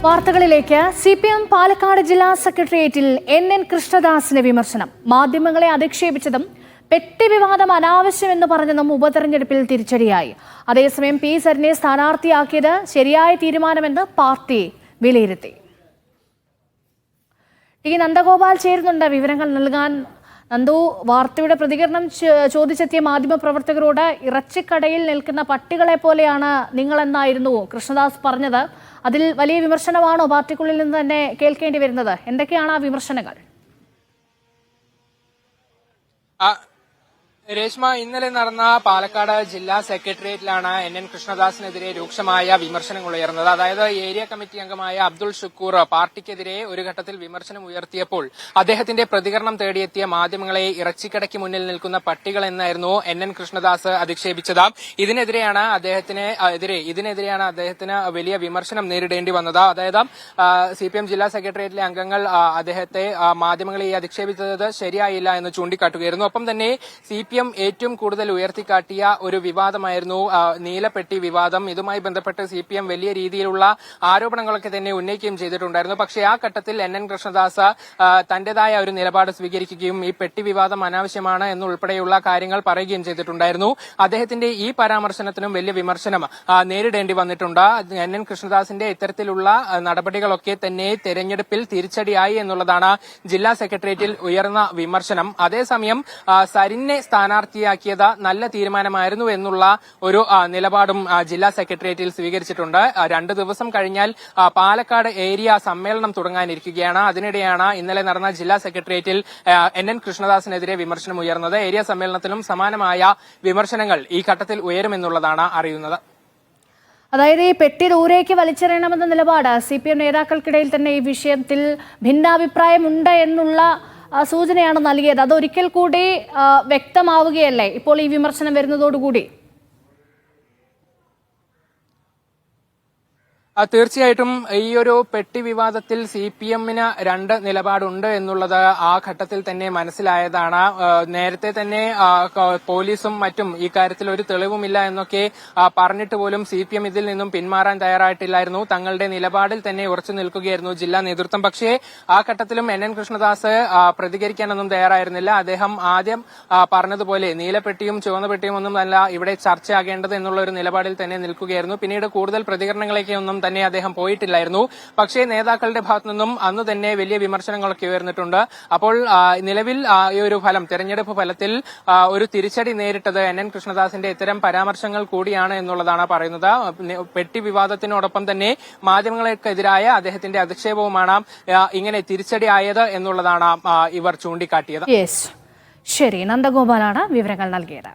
വാർത്തകളിലേക്ക്. CPM പാലക്കാട് ജില്ലാ സെക്രട്ടേറിയറ്റിൽ NN കൃഷ്ണദാസിന്റെ വിമർശനം. മാധ്യമങ്ങളെ അധിക്ഷേപിച്ചതും പെട്ടി വിവാദം അനാവശ്യമെന്ന് പറഞ്ഞതും ഉപതെരഞ്ഞെടുപ്പിൽ തിരിച്ചടിയായി. അതേസമയം P സരിനെ സ്ഥാനാർത്ഥിയാക്കിയത് ശരിയായ തീരുമാനമെന്ന് പാർട്ടി വിലയിരുത്തി. ടി നന്ദഗോപാൽ ചേരുന്നുണ്ട് വിവരങ്ങൾ നൽകാൻ. നന്ദു, വാർത്തയുടെ പ്രതികരണം ചോദിച്ചെത്തിയ മാധ്യമപ്രവർത്തകരോട് ഇറച്ചിക്കടയിൽ നിൽക്കുന്ന പട്ടികളെ പോലെയാണ് നിങ്ങളെന്നായിരുന്നു കൃഷ്ണദാസ് പറഞ്ഞത്. അതിൽ വലിയ വിമർശനമാണോ പാർട്ടിക്കുള്ളിൽ നിന്ന് തന്നെ കേൾക്കേണ്ടി വരുന്നത്? എന്തൊക്കെയാണ് ആ വിമർശനങ്ങൾ? രേഷ്മ, ഇന്നലെ നടന്ന പാലക്കാട് ജില്ലാ സെക്രട്ടേറിയറ്റിലാണ് NN കൃഷ്ണദാസിനെതിരെ രൂക്ഷമായ വിമർശനങ്ങൾ ഉയർന്നത്. അതായത് ഏരിയ കമ്മിറ്റി അംഗമായ അബ്ദുൾ ഷുക്കൂർ പാർട്ടിക്കെതിരെ ഒരു ഘട്ടത്തിൽ വിമർശനം ഉയർത്തിയപ്പോൾ അദ്ദേഹത്തിന്റെ പ്രതികരണം തേടിയെത്തിയ മാധ്യമങ്ങളെ ഇറച്ചിക്കടയ്ക്ക് മുന്നിൽ നിൽക്കുന്ന പട്ടികൾ എന്നായിരുന്നു NN കൃഷ്ണദാസ് അധിക്ഷേപിച്ചത്. ഇതിനെതിരെയാണ് അദ്ദേഹത്തിന് വലിയ വിമർശനം നേരിടേണ്ടി വന്നത്. അതായത് CPM ജില്ലാ സെക്രട്ടേറിയറ്റിലെ അംഗങ്ങൾ അദ്ദേഹത്തെ മാധ്യമങ്ങളെ അധിക്ഷേപിച്ചത് ശരിയായില്ല എന്ന് ചൂണ്ടിക്കാട്ടുകയായിരുന്നു. ഒപ്പം തന്നെ CPM ഏറ്റവും കൂടുതൽ ഉയർത്തിക്കാട്ടിയ ഒരു വിവാദമായിരുന്നു നീലപ്പെട്ടി വിവാദം. ഇതുമായി ബന്ധപ്പെട്ട് CPM വലിയ രീതിയിലുള്ള ആരോപണങ്ങളൊക്കെ തന്നെ ഉന്നയിക്കുകയും ചെയ്തിട്ടുണ്ടായിരുന്നു. പക്ഷേ ആ ഘട്ടത്തിൽ NN കൃഷ്ണദാസ് തന്റേതായ ഒരു നിലപാട് സ്വീകരിക്കുകയും ഈ പെട്ടി വിവാദം അനാവശ്യമാണ് എന്നുൾപ്പെടെയുള്ള കാര്യങ്ങൾ പറയുകയും ചെയ്തിട്ടുണ്ടായിരുന്നു. അദ്ദേഹത്തിന്റെ ഈ പരാമർശനത്തിനും വലിയ വിമർശനം നേരിടേണ്ടി വന്നിട്ടുണ്ട്. NN കൃഷ്ണദാസിന്റെ ഇത്തരത്തിലുള്ള നടപടികളൊക്കെ തന്നെ തെരഞ്ഞെടുപ്പിൽ തിരിച്ചടിയായി എന്നുള്ളതാണ് ജില്ലാ സെക്രട്ടേറിയറ്റിൽ ഉയർന്ന വിമർശനം. അതേസമയം സരിനെ സ്ഥാനാർത്ഥിയാക്കിയത് നല്ല തീരുമാനമായിരുന്നു എന്നുള്ള ഒരു നിലപാടും ജില്ലാ സെക്രട്ടേറിയറ്റിൽ സ്വീകരിച്ചിട്ടുണ്ട്. 2 ദിവസം കഴിഞ്ഞാൽ പാലക്കാട് ഏരിയ സമ്മേളനം തുടങ്ങാനിരിക്കുകയാണ്. അതിനിടെയാണ് ഇന്നലെ നടന്ന ജില്ലാ സെക്രട്ടേറിയറ്റിൽ NN കൃഷ്ണദാസിനെതിരെ വിമർശനം ഉയർന്നത്. ഏരിയ സമ്മേളനത്തിലും സമാനമായ വിമർശനങ്ങൾ ഈ ഘട്ടത്തിൽ ഉയരുമെന്നുള്ളതാണ് അറിയുന്നത്. അതായത് ഈ പെട്ടി ദൂരേക്ക് വലിച്ചെറിയണമെന്ന നിലപാട് CPM നേതാക്കൾക്കിടയിൽ തന്നെ ഈ വിഷയത്തിൽ ഭിന്നാഭിപ്രായമുണ്ട് എന്നുള്ള സൂചനയാണ് നൽകിയത്. അതൊരിക്കൽ കൂടി വ്യക്തമാവുകയല്ലേ ഇപ്പോൾ ഈ വിമർശനം വരുന്നതോടുകൂടി? തീർച്ചയായിട്ടും ഈ ഒരു പെട്ടി വിവാദത്തിൽ CPM-ന് 2 നിലപാടുണ്ട് എന്നുള്ളത് ആ ഘട്ടത്തിൽ തന്നെ മനസ്സിലായതാണ്. നേരത്തെ തന്നെ പോലീസും മറ്റും ഈ കാര്യത്തിൽ ഒരു തെളിവുമില്ല എന്നൊക്കെ പറഞ്ഞിട്ട് പോലും CPM ഇതിൽ നിന്നും പിന്മാറാൻ തയ്യാറായിട്ടില്ലായിരുന്നു. തങ്ങളുടെ നിലപാടിൽ തന്നെ ഉറച്ചു നിൽക്കുകയായിരുന്നു ജില്ലാ നേതൃത്വം. പക്ഷേ ആ ഘട്ടത്തിലും NN കൃഷ്ണദാസ് പ്രതികരിക്കാനൊന്നും തയ്യാറായിരുന്നില്ല. അദ്ദേഹം ആദ്യം പറഞ്ഞതുപോലെ നീലപ്പെട്ടിയും ചുവന്ന പെട്ടിയും ഒന്നും അല്ല ഇവിടെ ചർച്ചയാകേണ്ടത് എന്നുള്ള ഒരു നിലപാടിൽ തന്നെ നിൽക്കുകയായിരുന്നു. പിന്നീട് കൂടുതൽ പ്രതികരണങ്ങളൊക്കെ ഒന്നും തന്നെ അദ്ദേഹം പോയിട്ടില്ലായിരുന്നു. പക്ഷേ നേതാക്കളുടെ ഭാഗത്തു നിന്നും അന്ന് തന്നെ വലിയ വിമർശനങ്ങളൊക്കെ ഉയർന്നിട്ടുണ്ട്. അപ്പോൾ നിലവിൽ ഈ ഒരു തെരഞ്ഞെടുപ്പ് ഫലത്തിൽ ഒരു തിരിച്ചടി നേരിട്ടത് NN കൃഷ്ണദാസിന്റെ ഇത്തരം പരാമർശങ്ങൾ കൂടിയാണ് എന്നുള്ളതാണ് പറയുന്നത്. പെട്ടി വിവാദത്തിനോടൊപ്പം തന്നെ മാധ്യമങ്ങൾക്കെതിരായ അദ്ദേഹത്തിന്റെ അധിക്ഷേപവുമാണ് ഇങ്ങനെ തിരിച്ചടിയായത് എന്നുള്ളതാണ് ഇവർ ചൂണ്ടിക്കാട്ടിയത്. ശരി, നന്ദഗോപാലാണ് വിവരങ്ങൾ നൽകിയത്.